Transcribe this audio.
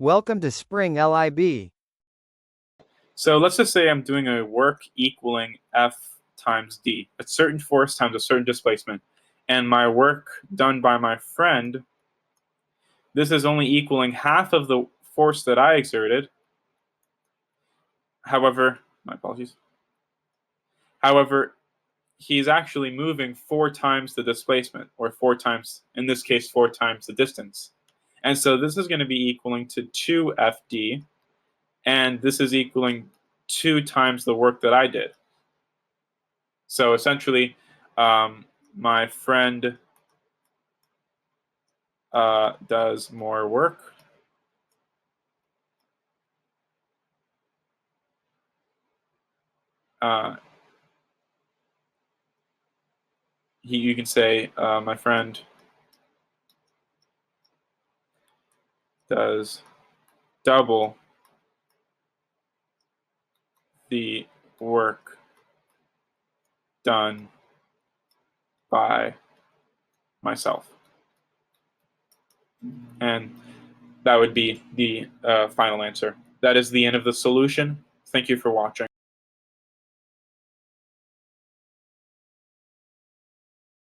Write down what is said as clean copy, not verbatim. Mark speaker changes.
Speaker 1: Welcome to springlib.
Speaker 2: So let's just say I'm doing a work equaling F times D, a certain force times a certain displacement. And my work done by my friend, this is only equaling half of the force that I exerted. However, my apologies. However, he's actually moving 4 times the displacement, or 4 times, in this case, 4 times the distance. And so this is going to be equaling to 2FD, and this is equaling 2 times the work that I did. So essentially, my friend does more work. You can say my friend does double the work done by myself. And that would be the final answer. That is the end of the solution. Thank you for watching.